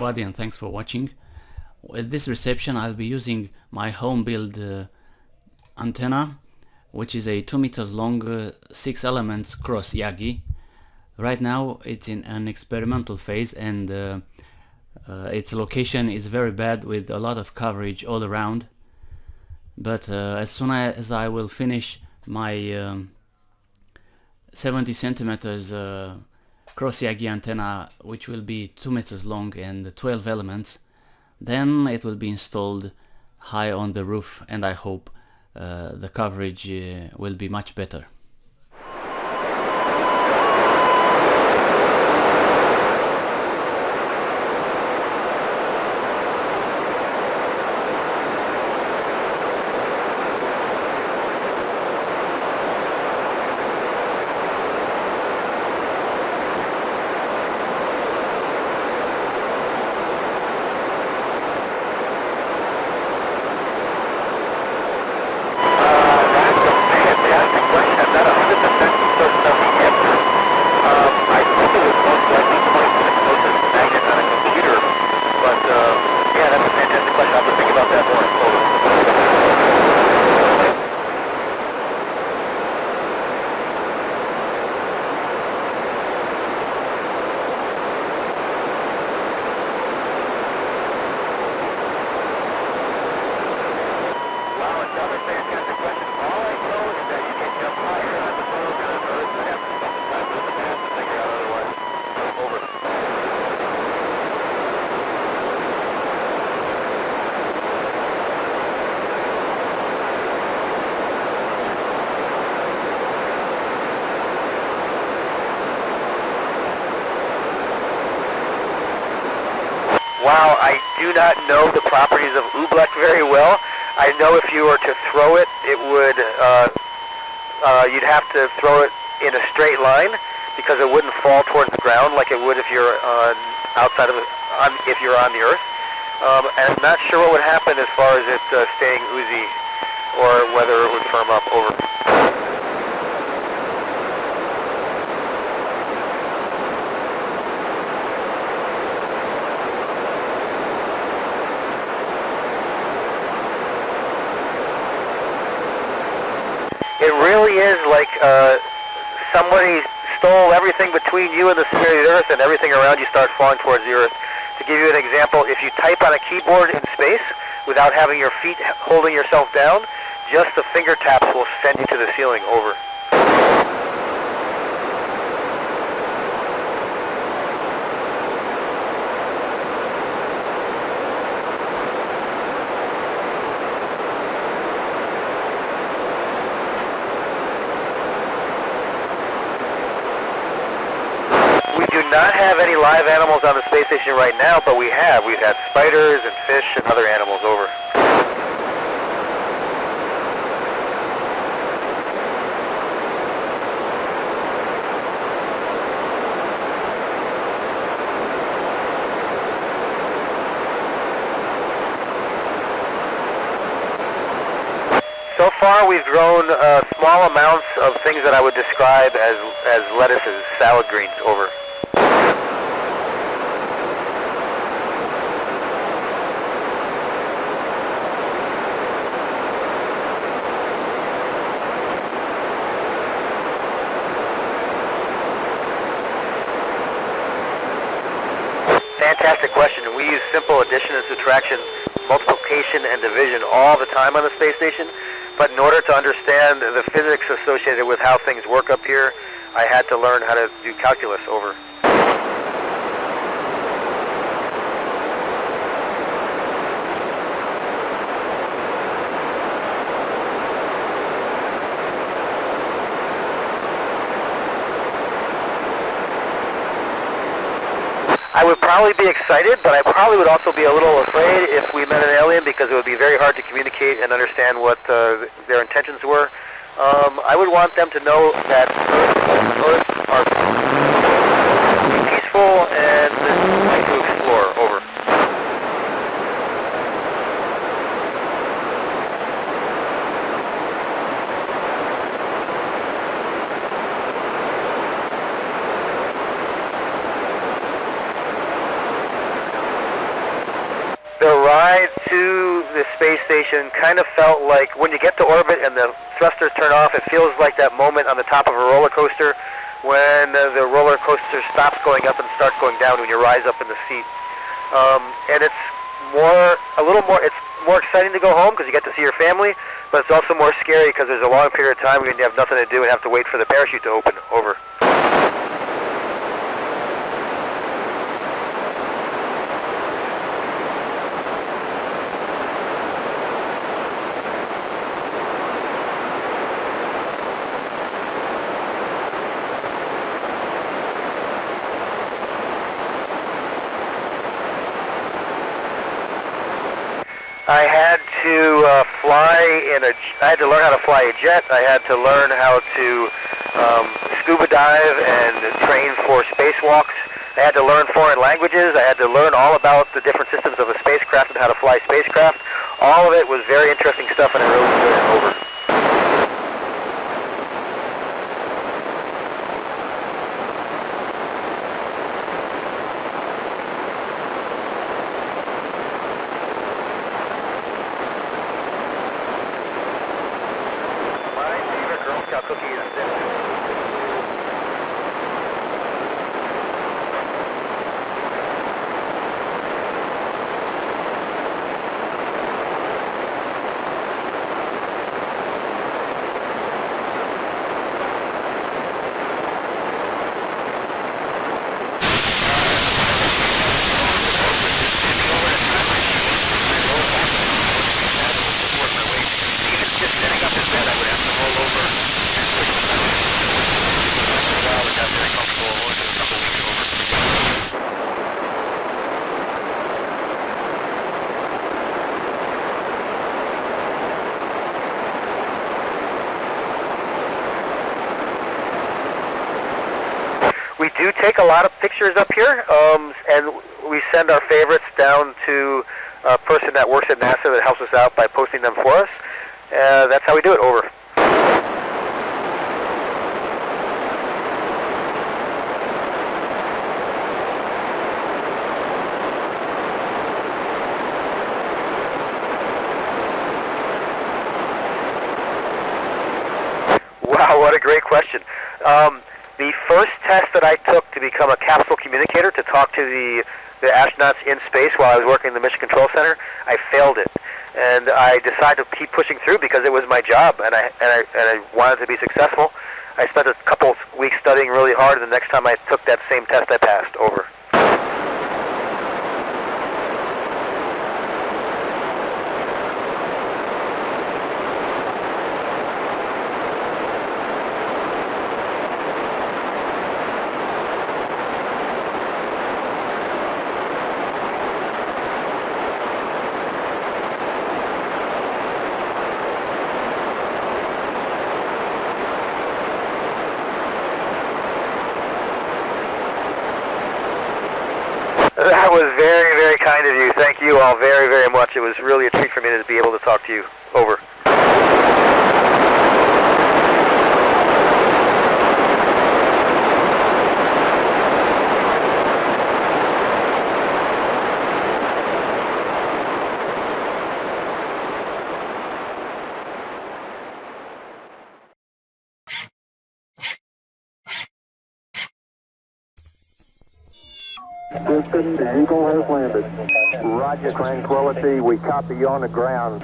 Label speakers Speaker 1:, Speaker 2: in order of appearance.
Speaker 1: everybody, and thanks for watching. With this reception I'll be using my home build antenna, which is a 2 meters long 6 elements cross Yagi. Right now it's in an experimental phase, and its location is very bad with a lot of coverage all around. But as soon as I will finish my 70 centimeters cross Yagi antenna, which will be 2 meters long and 12 elements, then it will be installed high on the roof, and I hope the coverage will be much better.
Speaker 2: Wow, I do not know the properties of oobleck very well. I know if you were to throw it, it would, you'd have to throw it in a straight line because it wouldn't fall towards the ground like it would if you're if you're on the Earth. And I'm not sure what would happen as far as it staying oozy or whether it would firm up. Over. It really is like somebody stole everything between you and the center of the Earth, and everything around you starts falling towards the Earth. To give you an example, if you type on a keyboard in space without having your feet holding yourself down, just the finger taps will send you to the ceiling. Over. Not have any live animals on the space station right now, but we've had spiders and fish and other animals. Over. So far we've grown small amounts of things that I would describe as lettuces, salad greens. Over. Fantastic question. We use simple addition and subtraction, multiplication and division all the time on the space station, but in order to understand the physics associated with how things work up here, I had to learn how to do calculus. Over. I would probably be excited, but I probably would also be a little afraid if we met an alien, because it would be very hard to communicate and understand what their intentions were. I would want them to know that Earth are peaceful and like to explore. Over. ride to the space station kind of felt like when you get to orbit and the thrusters turn off, it feels like that moment on the top of a roller coaster when the roller coaster stops going up and starts going down when you rise up in the seat. And it's it's more exciting to go home because you get to see your family, but it's also more scary because there's a long period of time when you have nothing to do and have to wait for the parachute to open. Over. I had to I had to learn how to fly a jet. I had to learn how to scuba dive and train for spacewalks. I had to learn foreign languages. I had to learn all about the different systems of a spacecraft and how to fly spacecraft. All of it was very interesting stuff, and I really enjoyed it. Over. Cookie is We do take a lot of pictures up here, and we send our favorites down to a person that works at NASA that helps us out by posting them for us. That's how we do it. Over. Wow, what a great question. The first test that I took to become a capsule communicator to talk to the astronauts in space while I was working in the Mission Control Center, I failed it. And I decided to keep pushing through because it was my job, and I wanted to be successful. I spent a couple weeks studying really hard, and the next time I took that same test, I passed. Over. That was very, very kind of you. Thank you all very, very much. It was really a treat for me to be able to talk to you. Over.
Speaker 3: Houston, the Eagle has landed. Roger, Tranquility. We copy you on the ground.